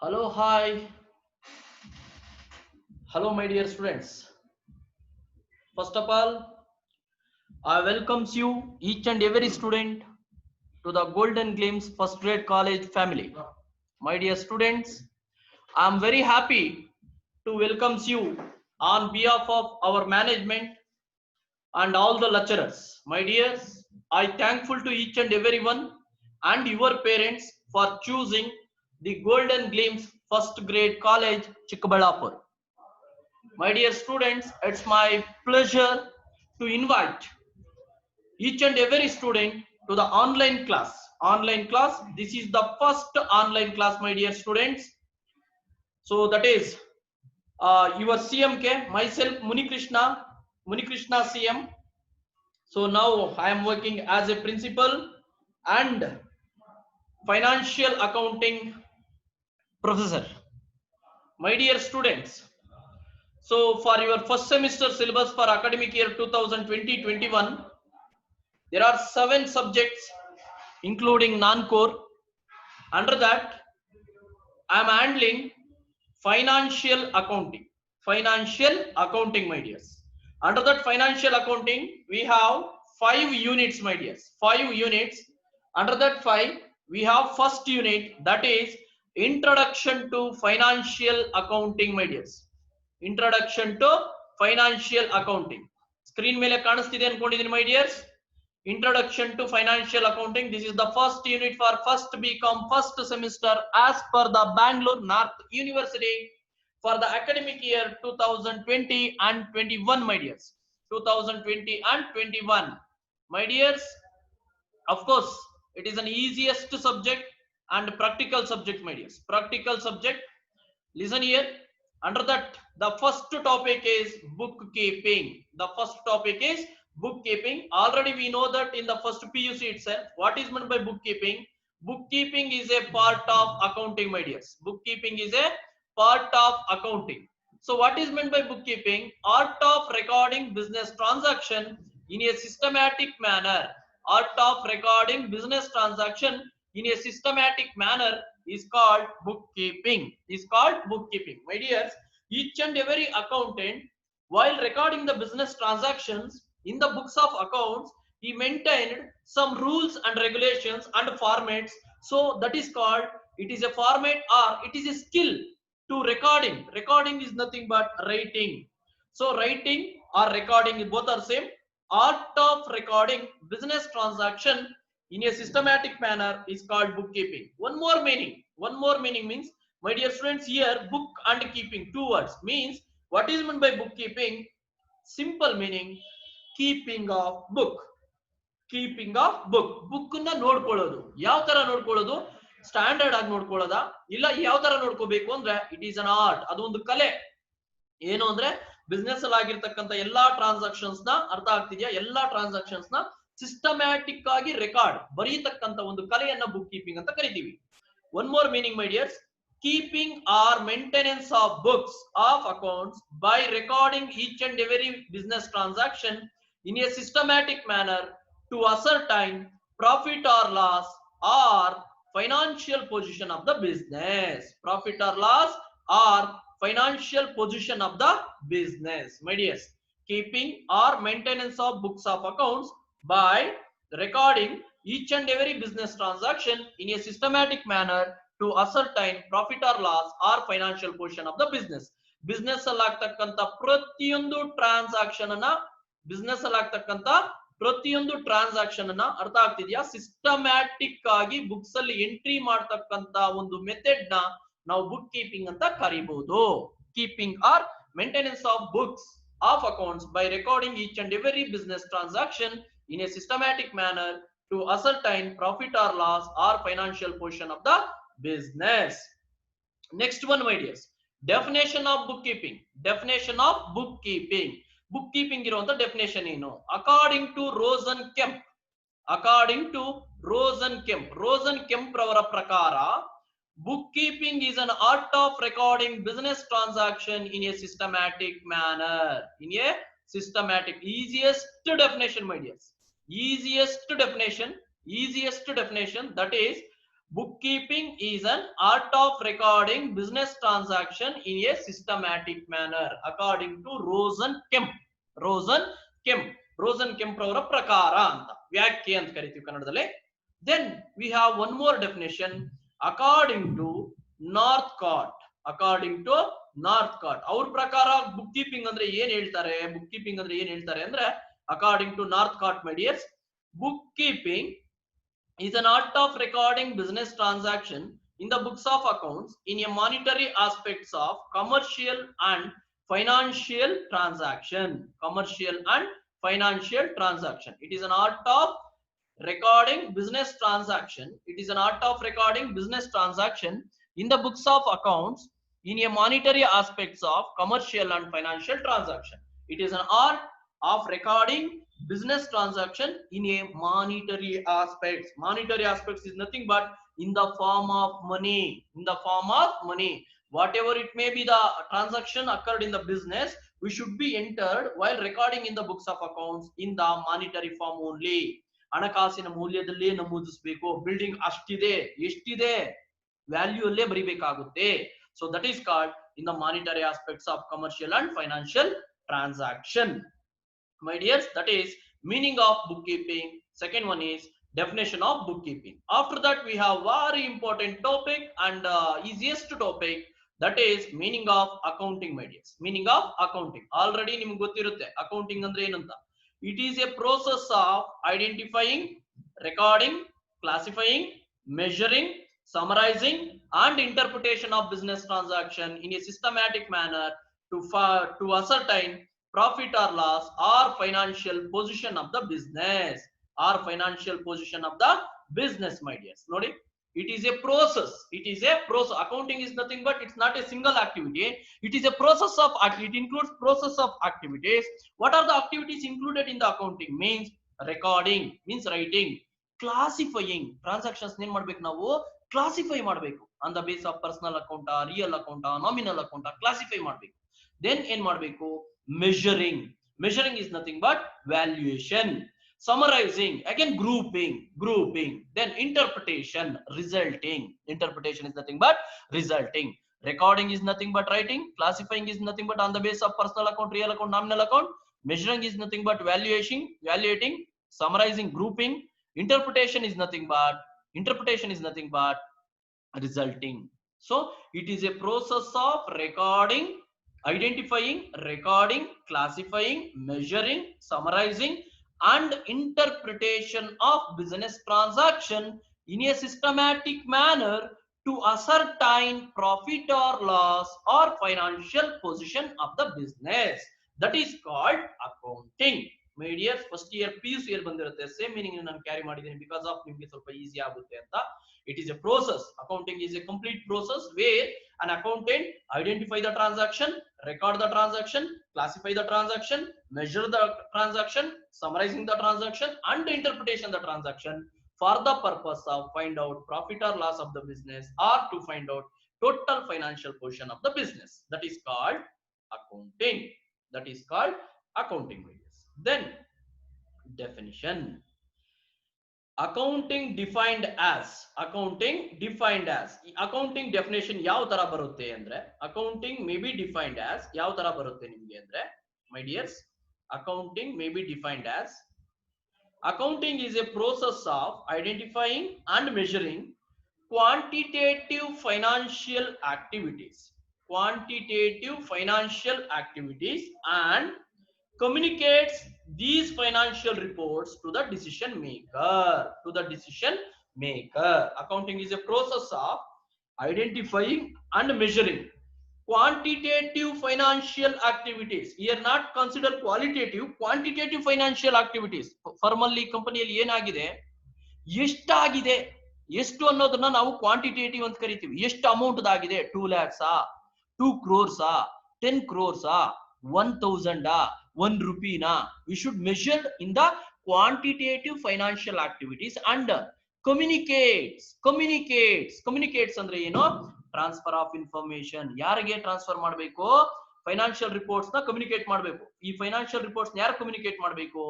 Hello, hi. Hello, my dear students. First of all, I welcomes you, each and every student, to the Golden Glimpse First Grade College family. My dear students, I am very happy to welcomes you on behalf of our management and all the lecturers. My dears, I thankful to each and everyone and your parents for choosing the Golden Glimpse First Grade College, Chikkaballapur. My dear students, it's my pleasure to invite each and every student to the online class. Online class, this is the first online class, my dear students. So that is your CMK, myself Muni Krishna CM. So now I am working as a principal and financial accounting professor. My dear students, so for your first semester syllabus for academic year 2020-21, there are 7 subjects including non-core. Under that, I am handling financial accounting. Financial accounting, my dears. Under that financial accounting, we have 5 units, my dears. 5 units. Under that 5, we have first unit, that is Introduction to Financial Accounting, my dears. Introduction to Financial Accounting. Screen ಮೇಲೆ ಕಾಣಿಸ್ತಿದೆ ಅನ್ಕೊಂಡಿದ್ದೀನಿ, my dears. Introduction to Financial Accounting. This is the first unit for first BCom first semester as per the Bangalore North University for the academic year 2020 and 21, my dears. 2020 and 21, my dears. Of course, it is an easiest subject and practical subject, my dears. Practical subject. Listen here. Under that, the first topic is bookkeeping. The first topic is bookkeeping. Already we know that in the first PUC itself, what is meant by bookkeeping? Bookkeeping is a part of accounting, my dears. Bookkeeping is a part of accounting. So what is meant by bookkeeping? Art of recording business transaction in a systematic manner. Art of recording business transaction in a systematic manner is called bookkeeping. Is called bookkeeping. My dears, each and every accountant, while recording the business transactions in the books of accounts, he maintained some rules and regulations and formats. So that is called, it is a format or it is a skill to recording. Recording is nothing but writing. So writing or recording, both are same. Art of recording business transaction in a systematic manner is called bookkeeping. One more meaning means, my dear students, here book and keeping, 2 words, means what is meant by bookkeeping? Simple meaning, keeping of book. Keeping of book ನ ನೋಡ್ಕೊಳ್ಳೋದು. ಯಾವ ತರ ನೋಡ್ಕೊಳ್ಳೋದು? Standard ಆಗಿ ನೋಡ್ಕೊಳ್ಳೋದ, ಇಲ್ಲ ಯಾವ ತರ ನೋಡ್ಕೋಬೇಕು ಅಂದ್ರೆ ಇಟ್ ಈಸ್ ಅನ್ ಆರ್ಟ್. ಅದು ಒಂದು ಕಲೆ. ಏನು ಅಂದ್ರೆ ಬಿಸ್ನೆಸ್ ಅಲ್ಲಿ ಆಗಿರ್ತಕ್ಕಂಥ ಎಲ್ಲಾ ಟ್ರಾನ್ಸಾಕ್ಷನ್ಸ್ ನ, ಅರ್ಥ ಆಗ್ತಿದ್ಯಾ? ಎಲ್ಲಾ ಟ್ರಾನ್ಸಾಕ್ಷನ್ಸ್ ನ ಸಿಸ್ಟಮ್ಯಾಟಿಕ್ ಆಗಿ ರೆಕಾರ್ಡ್ ಬರೀತಕ್ಕಂಥ ಒಂದು ಕಲೆಯನ್ನ ಬುಕ್ ಕೀಪಿಂಗ್ ಅಂತ ಕರಿತೀವಿ. One more meaning, my dears, keeping or maintenance of books of accounts by recording each and every business transaction in a systematic manner to ascertain profit or loss or financial position of the business. Profit or loss or financial position of the business, my dears. Keeping or maintenance of books of accounts by recording each and every business transaction in a systematic manner to ascertain profit or loss or financial position of the business. Business ಅಲ್ಲಿ ಆಗ್ತಕ್ಕಂತ ಪ್ರತಿಯೊಂದು transaction ಅನ್ನ, business ಅಲ್ಲಿ ಆಗ್ತಕ್ಕಂತ ಪ್ರತಿಯೊಂದು transaction ಅನ್ನ, ಅರ್ಥ ಆಗ್ತಿದ್ಯಾ, systematic ಆಗಿ books ಅಲ್ಲಿ ಎಂಟ್ರಿ ಮಾಡ್ತಕ್ಕಂತ ಒಂದು ಮೆಥಡ್ ನ ನಾವು ಬುಕ್ ಕೀಪಿಂಗ್ ಅಂತ ಕರೀಬಹುದು. Keeping or maintenance of books of accounts by recording each and every business transaction in a systematic manner to ascertain profit or loss or financial position of the business. Next one, my dears, definition of bookkeeping. Definition of bookkeeping. Bookkeeping ಇರುವಂತ definition ಏನು? According to ರೋಸನ್ ಕೆಂಪ್, according to ರೋಸನ್ ಕೆಂಪ್, ರೋಸನ್ ಕೆಂಪ್ ರವರ ಪ್ರಕಾರ bookkeeping is an art of recording business transaction in a systematic manner. In a systematic, easiest definition, my dears, easiest definition, that is bookkeeping is an art of recording business transaction in a systematic manner according to ರೋಸನ್ ಕೆಂಪ್ ರವರ ಪ್ರಕಾರ ಅಂತ ವ್ಯಾಖ್ಯೆ ಅಂತ ಕರಿತೀವಿ ಕನ್ನಡದಲ್ಲಿ. Then we have one more definition according to Northcott. ಅವ್ರ ಪ್ರಕಾರ book keeping ಅಂದ್ರೆ ಏನ್ ಹೇಳ್ತಾರೆ ಅಂದ್ರೆ according to Northcott, my dears, bookkeeping is an art of recording business transaction in the books of accounts in a monetary aspects of commercial and financial transaction. It is an art of recording business transaction. In the books of accounts in a monetary aspects of commercial and financial transaction. It is an art of recording business transaction in a monetary aspects. Monetary aspects is nothing but in the form of money. Whatever it may be, the transaction occurred in the business, we should be entered while recording in the books of accounts in the monetary form only. ಹಣಕಾಸಿನ ಮೂಲ್ಯದಲ್ಲೇ ನಮೂದಿಸಬೇಕು. Building ಅಷ್ಟಿದೆ, ಎಷ್ಟಿದೆ, value ಅಲ್ಲೇ ಬರಿಬೇಕಾಗುತ್ತೆ. So that is called in the monetary aspects of commercial and financial transaction. My dears, that is meaning of bookkeeping. Second one is definition of bookkeeping. After that we have very important topic and easiest topic, that is meaning of accounting, my dears. Meaning of accounting already ನಿಮಗೆ ಗೊತ್ತಿರುತ್ತೆ accounting ಅಂದ್ರೆ ಏನು ಅಂತ. It is a process of identifying, recording, classifying, measuring, summarizing and interpretation of business transaction in a systematic manner to ascertain profit or loss or financial position of the business, my dears. Nodi, it is a process. Accounting is nothing but it's not a single activity. It is a process of it includes process of activities. What are the activities included in the accounting? Means recording, means writing, classifying. Transactions ನೇನ್ ಮಾಡ್ಬೇಕು ನಾವು classify ಮಾಡಬೇಕು. on the base of personal account, real account, nominal account, classify ಮಾಡಬೇಕು. then ಏನ್ ಮಾಡಬೇಕು? measuring is nothing but valuation. Summarizing, again grouping. Then interpretation is nothing but resulting. Recording is nothing but writing. Classifying is nothing but on the base of personal account, real account, nominal account. Measuring is nothing but evaluating. Summarizing, grouping. Interpretation is nothing but resulting. So it is a process of recording, identifying, recording, classifying, measuring, summarizing and interpretation of business transaction in a systematic manner to ascertain profit or loss or financial position of the business. That is called accounting. My dear, first year PUC year ಬಂದಿರುತ್ತೆ. Same meaning ನಾನು carry ಮಾಡಿದ್ದೀನಿ because of ನಿಮಗೆ ಸ್ವಲ್ಪ easy ಆಗುತ್ತೆ ಅಂತ. It is a process. Accounting is a complete process where an accountant identify the transaction, record the transaction, classify the transaction, measure the transaction, summarizing the transaction and interpretation of the transaction for the purpose of find out profit or loss of the business or to find out total financial position of the business. That is called accounting. Then definition. Accounting defined as accounting definition ಯಾವ ತರ ಬರುತ್ತೆ ಅಂದ್ರೆ accounting may be defined as ಯಾವ ತರ ಬರುತ್ತೆ ನಿಮಗೆ ಅಂದ್ರೆ my dears, accounting may be defined as accounting is a process of identifying and measuring quantitative financial activities and communicates these financial reports to the decision maker. Accounting is a process of identifying and measuring quantitative financial activities. Here not consider quantitative financial activities. Formally ಕಂಪನಿಯಲ್ಲಿ ಏನಾಗಿದೆ, ಎಷ್ಟಾಗಿದೆ, ಎಷ್ಟು ಅನ್ನೋದನ್ನ ನಾವು quantitative ಅಂತ ಕರಿತೀವಿ. ಎಷ್ಟು amount ಆಗಿದೆ, 2 lakhs, 2 crores, 10 crores, 1000, 1 rupee. We should measure in the quantitative financial activities and communicates ಅಂದ್ರೆ ಏನು? Transfer of information. ಯಾರಿಗೆ ಟ್ರಾನ್ಸ್ಫರ್ ಮಾಡಬೇಕು? ಫೈನಾನ್ಷಿಯಲ್ ರಿಪೋರ್ಟ್ಸ್ ನ ಕಮ್ಯುನಿಕೇಟ್ ಮಾಡಬೇಕು. ಈ ಫೈನಾನ್ಷಿಯಲ್ ರಿಪೋರ್ಟ್ಸ್ ಯಾರು ಕಮ್ಯುನಿಕೇಟ್ ಮಾಡಬೇಕು?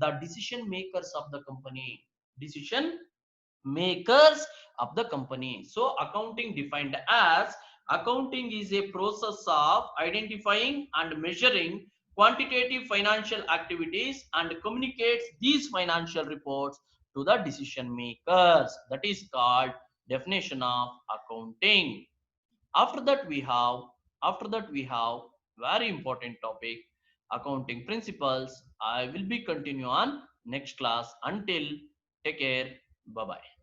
The decision makers of the company. makers of the company. So accounting defined as accounting is a process of identifying and measuring quantitative financial activities and communicates these financial reports to the decision makers. That is called definition of accounting. After that we have very important topic, accounting principles. I will be continue on next class. Until, take care, bye bye.